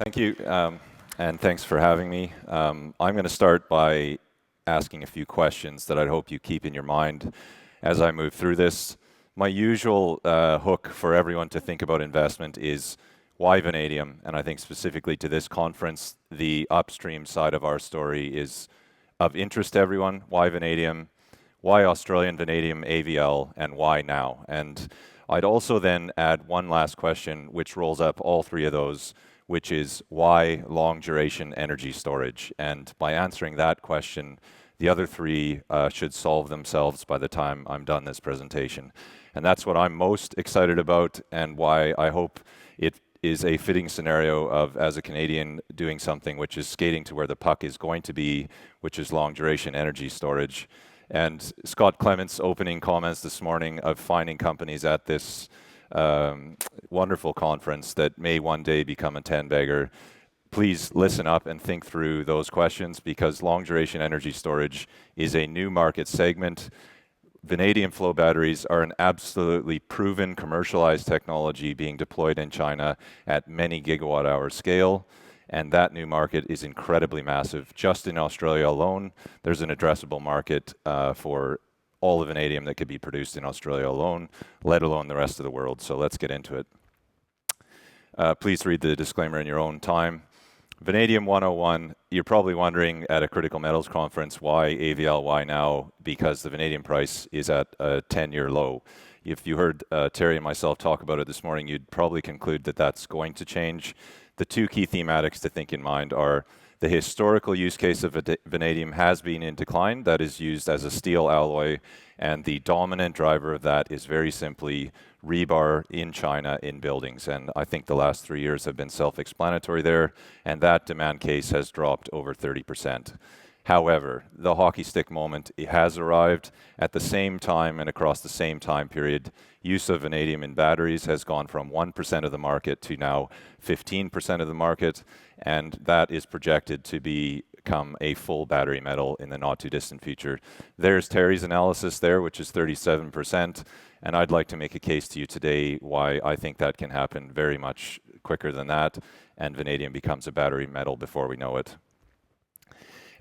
Thank you, and thanks for having me. I'm going to start by asking a few questions that I hope you keep in your mind as I move through this. My usual hook for everyone to think about investment is why vanadium, and I think specifically to this conference, the upstream side of our story is of interest to everyone. Why vanadium? Why Australian Vanadium AVL, and why now? And I'd also then add one last question, which rolls up all three of those, which is why long duration energy storage? And by answering that question, the other three should solve themselves by the time I'm done this presentation. And that's what I'm most excited about, and why I hope it is a fitting scenario of, as a Canadian, doing something which is skating to where the puck is going to be, which is long duration energy storage. And Scott Clement's opening comments this morning of finding companies at this wonderful conference that may one day become a 10-bagger. Please listen up and think through those questions, because long duration energy storage is a new market segment. Vanadium flow batteries are an absolutely proven commercialized technology being deployed in China at many gigawatt hour scale. And that new market is incredibly massive. Just in Australia alone, there's an addressable market for all the vanadium that could be produced in Australia alone, let alone the rest of the world. So let's get into it. Please read the disclaimer in your own time. Vanadium 101, you're probably wondering at a critical metals conference, why AVL, why now? Because the vanadium price is at a 10-year low. If you heard Terry and myself talk about it this morning, you'd probably conclude that that's going to change. The two key thematics to think in mind are the historical use case of vanadium has been in decline, that is used as a steel alloy, and the dominant driver of that is very simply rebar in China in buildings. And I think the last 3 years have been self-explanatory there, and that demand case has dropped over 30%. However, the hockey stick moment has arrived. At the same time and across the same time period, use of vanadium in batteries has gone from 1% of the market to now 15% of the market, and that is projected to become a full battery metal in the not too distant future. There's Terry's analysis there, which is 37%, and I'd like to make a case to you today why I think that can happen very much quicker than that, and vanadium becomes a battery metal before we know it.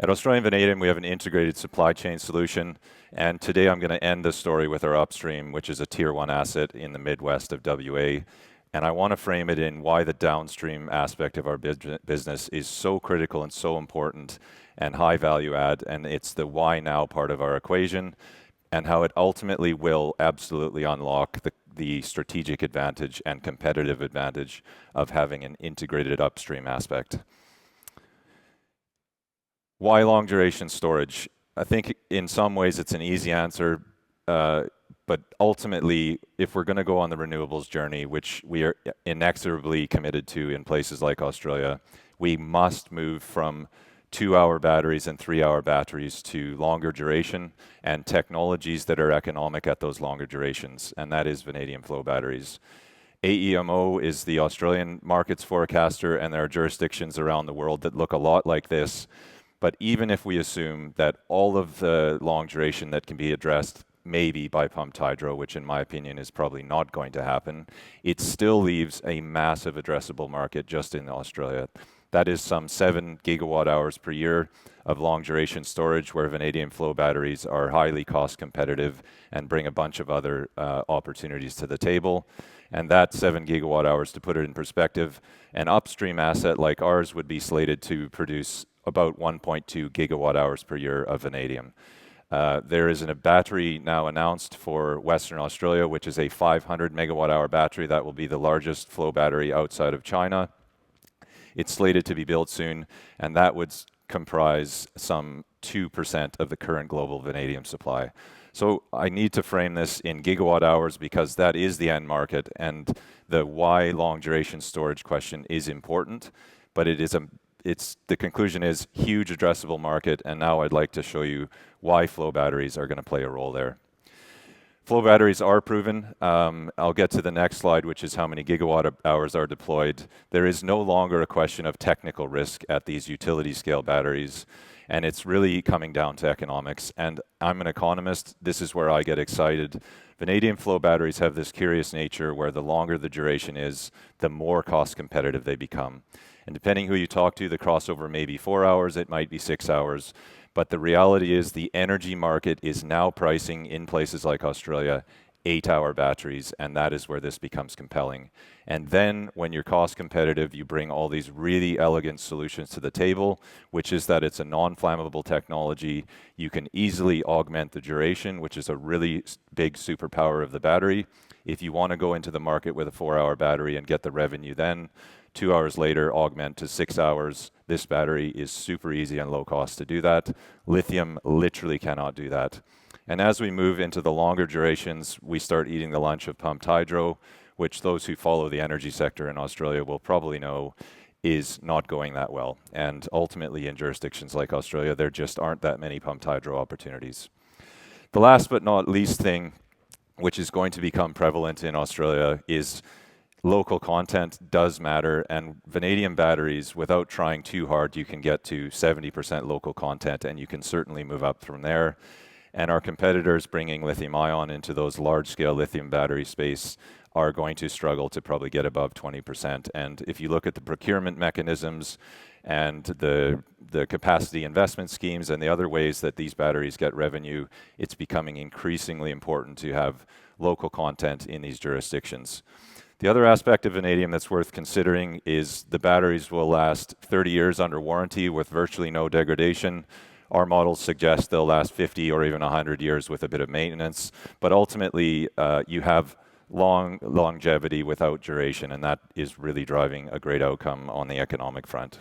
At Australian Vanadium, we have an integrated supply chain solution, and today I'm going to end the story with our upstream, which is a tier 1 asset in the Midwest of WA, and I want to frame it in why the downstream aspect of our business is so critical and so important and high value add, and it's the why now part of our equation, and how it ultimately will absolutely unlock the strategic advantage and competitive advantage of having an integrated upstream aspect. Why long duration storage? I think in some ways it's an easy answer, but ultimately, if we're going to go on the renewables journey, which we are inexorably committed to in places like Australia, we must move from 2-hour batteries and 3-hour batteries to longer duration and technologies that are economic at those longer durations, and that is vanadium flow batteries. AEMO is the Australian markets forecaster, and there are jurisdictions around the world that look a lot like this. But even if we assume that all of the long duration that can be addressed maybe by pumped hydro, which in my opinion is probably not going to happen, it still leaves a massive addressable market just in Australia. That is some 7 gigawatt hours per year of long duration storage, where vanadium flow batteries are highly cost competitive and bring a bunch of other opportunities to the table. And that 7 gigawatt hours, to put it in perspective, an upstream asset like ours would be slated to produce about 1.2 gigawatt hours per year of vanadium. There is a battery now announced for Western Australia, which is a 500 megawatt hour battery that will be the largest flow battery outside of China. It's slated to be built soon, and that would comprise some 2% of the current global vanadium supply. So I need to frame this in gigawatt hours because that is the end market, and the why long duration storage question is important, but the conclusion is huge addressable market, and now I'd like to show you why flow batteries are going to play a role there. Flow batteries are proven. I'll get to the next slide, which is how many gigawatt hours are deployed. There is no longer a question of technical risk at these utility scale batteries. And it's really coming down to economics. And I'm an economist. This is where I get excited. Vanadium flow batteries have this curious nature where the longer the duration is, the more cost competitive they become. And depending who you talk to, the crossover may be 4 hours, it might be 6 hours. But the reality is the energy market is now pricing in places like Australia 8-hour batteries, and that is where this becomes compelling. And then when you're cost competitive, you bring all these really elegant solutions to the table, which is that it's a non-flammable technology. You can easily augment the duration, which is a really big superpower of the battery. If you want to go into the market with a 4-hour battery and get the revenue then, 2 hours later, augment to 6 hours. This battery is super easy and low cost to do that. Lithium literally cannot do that. And as we move into the longer durations, we start eating the lunch of pumped hydro, which those who follow the energy sector in Australia will probably know is not going that well. And ultimately, in jurisdictions like Australia, there just aren't that many pumped hydro opportunities. The last but not least thing, which is going to become prevalent in Australia, is local content does matter, and vanadium batteries, without trying too hard, you can get to 70% local content, and you can certainly move up from there. And our competitors bringing lithium ion into those large-scale lithium battery space are going to struggle to probably get above 20%. And if you look at the procurement mechanisms and the capacity investment schemes and the other ways that these batteries get revenue, it's becoming increasingly important to have local content in these jurisdictions. The other aspect of vanadium that's worth considering is the batteries will last 30 years under warranty with virtually no degradation. Our models suggest they'll last 50 or even 100 years with a bit of maintenance, but ultimately you have longevity without duration, and that is really driving a great outcome on the economic front.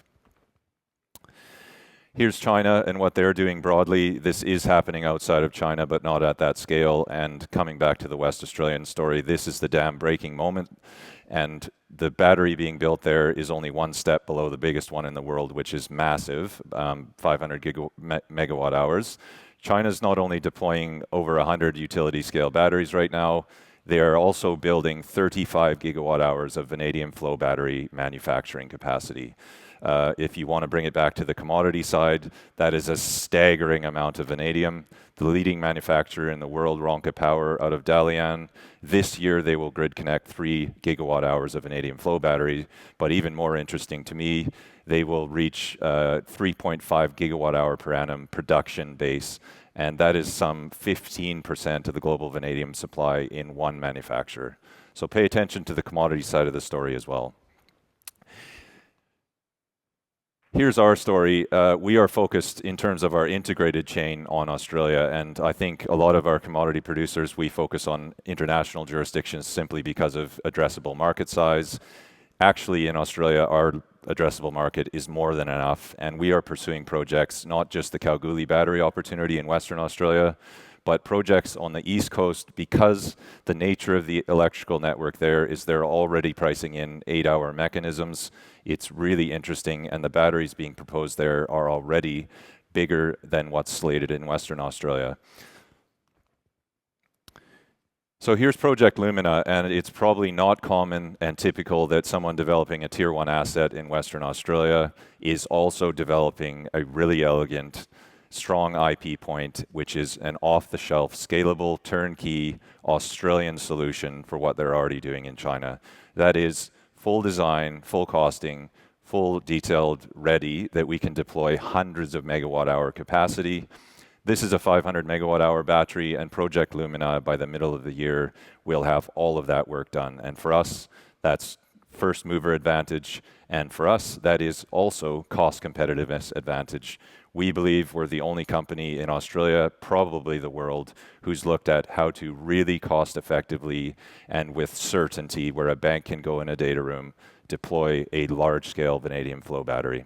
Here's China and what they're doing broadly. This is happening outside of China, but not at that scale. And coming back to the West Australian story, this is the dam breaking moment. And the battery being built there is only one step below the biggest one in the world, which is massive, 500 megawatt hours. China's not only deploying over 100 utility scale batteries right now, they are also building 35 gigawatt hours of vanadium flow battery manufacturing capacity. If you want to bring it back to the commodity side, that is a staggering amount of vanadium. The leading manufacturer in the world, Ronca Power, out of Dalian, this year they will grid connect 3 gigawatt hours of vanadium flow battery. But even more interesting to me, they will reach 3.5 gigawatt hour per annum production base. And that is some 15% of the global vanadium supply in one manufacturer. So pay attention to the commodity side of the story as well. Here's our story. We are focused in terms of our integrated chain on Australia, and I think a lot of our commodity producers, we focus on international jurisdictions simply because of addressable market size. Actually, in Australia, our addressable market is more than enough, and we are pursuing projects, not just the Kalgoorlie battery opportunity in Western Australia, but projects on the East Coast, because the nature of the electrical network there is they're already pricing in 8-hour mechanisms. It's really interesting, and the batteries being proposed there are already bigger than what's slated in Western Australia. So here's Project Lumina, and it's probably not common and typical that someone developing a Tier 1 asset in Western Australia is also developing a really elegant, strong IP point, which is an off-the-shelf, scalable, turnkey Australian solution for what they're already doing in China. That is full design, full costing, full detailed ready, that we can deploy hundreds of megawatt hour capacity. This is a 500 megawatt hour battery, and Project Lumina, by the middle of the year, will have all of that work done. And for us, that's first mover advantage. And for us, that is also cost competitiveness advantage. We believe we're the only company in Australia, probably the world, who's looked at how to really cost effectively and with certainty, where a bank can go in a data room, deploy a large-scale vanadium flow battery.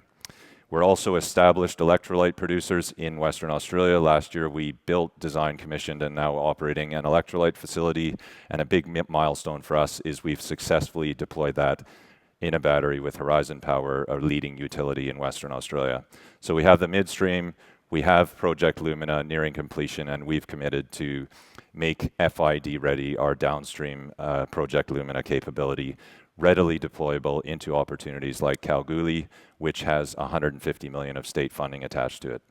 We're also established electrolyte producers in Western Australia. Last year, we built, designed, commissioned, and now operating an electrolyte facility. And a big milestone for us is we've successfully deployed that in a battery with Horizon Power, a leading utility in Western Australia. So we have the midstream, we have Project Lumina nearing completion, and we've committed to make FID ready our downstream Project Lumina capability, readily deployable into opportunities like Kalgoorlie, which has 150 million of state funding attached to it.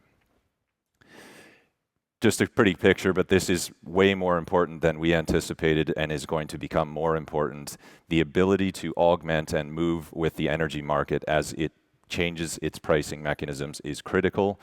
just a pretty picture, but this is way more important than we anticipated and is going to become more important. The ability to augment and move with the energy market as it changes its pricing mechanisms is critical.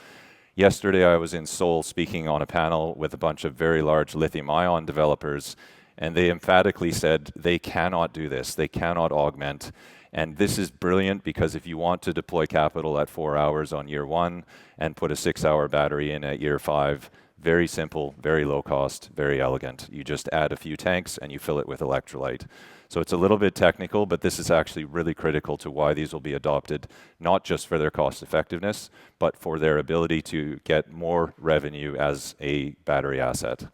Yesterday, I was in Seoul speaking on a panel with a bunch of very large lithium-ion developers, and they emphatically said they cannot do this. They cannot augment. And this is brilliant because if you want to deploy capital at 4 hours on year 1 and put a 6-hour battery in at year 5, very simple, very low cost, very elegant. You just add a few tanks and you fill it with electrolyte. So it's a little bit technical, but this is actually really critical to why these will be adopted, not just for their cost effectiveness, but for their ability to get more revenue as a battery asset.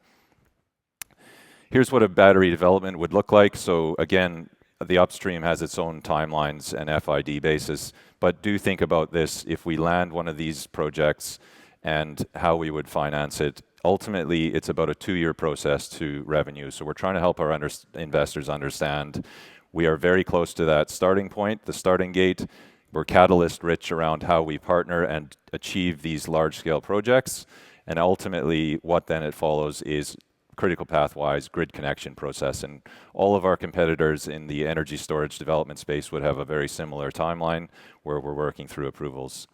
Here's what a battery development would look like. So again, the upstream has its own timelines and FID basis, but do think about this. If we land one of these projects and how we would finance it, ultimately it's about a 2-year process to revenue. So we're trying to help our investors understand we are very close to that starting point, the starting gate. We're catalyst rich around how we partner and achieve these large scale projects. And ultimately what then it follows is critical path-wise grid connection process. And all of our competitors in the energy storage development space would have a very similar timeline where we're working through approvals.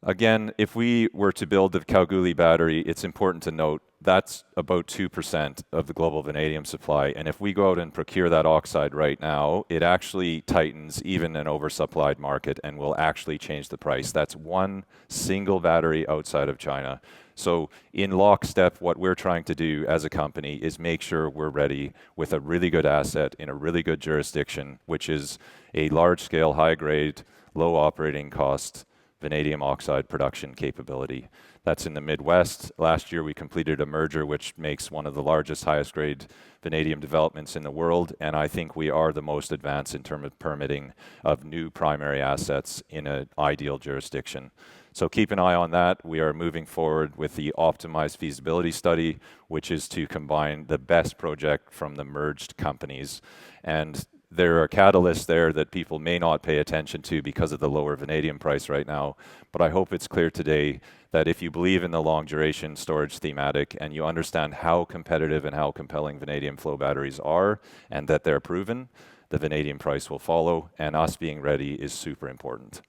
Again, if we were to build the Kalgoorlie battery, it's important to note that's about 2% of the global vanadium supply. And if we go out and procure that oxide right now, it actually tightens even an oversupplied market and will actually change the price. That's one single battery outside of China. So in lockstep, what we're trying to do as a company is make sure we're ready with a really good asset in a really good jurisdiction, which is a large-scale, high-grade, low operating cost vanadium oxide production capability. That's in the Midwest. Last year we completed a merger which makes one of the largest, highest grade vanadium developments in the world, and I think we are the most advanced in terms of permitting of new primary assets in an ideal jurisdiction. So keep an eye on that. We are moving forward with the optimized feasibility study, which is to combine the best project from the merged companies. And there are catalysts there that people may not pay attention to because of the lower vanadium price right now. But I hope it's clear today that if you believe in the long duration storage thematic and you understand how competitive and how compelling vanadium flow batteries are and that they're proven, the vanadium price will follow, and us being ready is super important.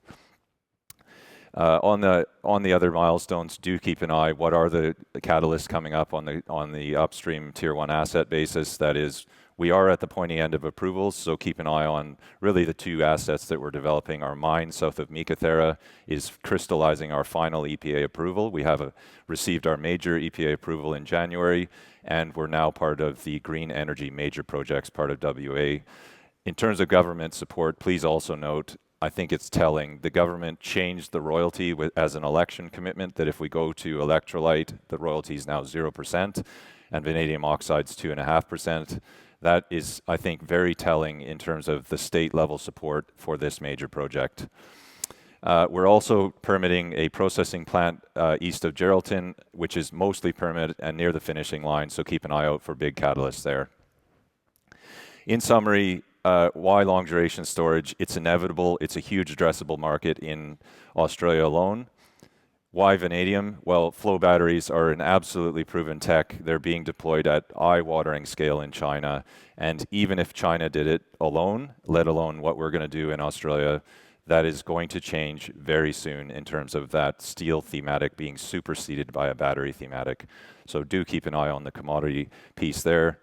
On the other milestones, do keep an eye. What are the catalysts coming up on the upstream tier 1 asset basis? That is, we are at the pointy end of approvals, so keep an eye on really the 2 assets that we're developing. Our mine south of Meekatharra is crystallizing our final EPA approval. We have received our major EPA approval in January, and we're now part of the Green Energy Major Projects, part of WA. In terms of government support, please also note, I think it's telling, the government changed the royalty as an election commitment, that if we go to electrolyte, the royalty is now 0%, and vanadium oxide's 2.5%. That is, I think, very telling in terms of the state level support for this major project. We're also permitting a processing plant east of Geraldton, which is mostly permitted and near the finishing line, so keep an eye out for big catalysts there. In summary, why long duration storage? It's inevitable. It's a huge addressable market in Australia alone. Why vanadium? Well, flow batteries are an absolutely proven tech. They're being deployed at eye-watering scale in China. And even if China did it alone, let alone what we're going to do in Australia, that is going to change very soon in terms of that steel thematic being superseded by a battery thematic. So do keep an eye on the commodity piece there.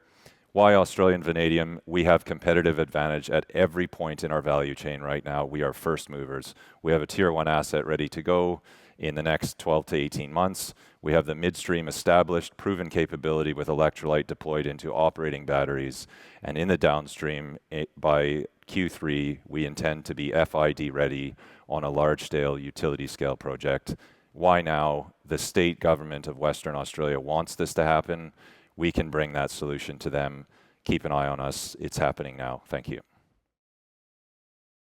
Why Australian vanadium? We have competitive advantage at every point in our value chain right now. We are first movers. We have a tier 1 asset ready to go in the next 12 to 18 months. We have the midstream established, proven capability with electrolyte deployed into operating batteries. And in the downstream, by Q3, we intend to be FID ready on a large-scale utility-scale project. Why now? The state government of Western Australia wants this to happen. We can bring that solution to them. Keep an eye on us. It's happening now. Thank you.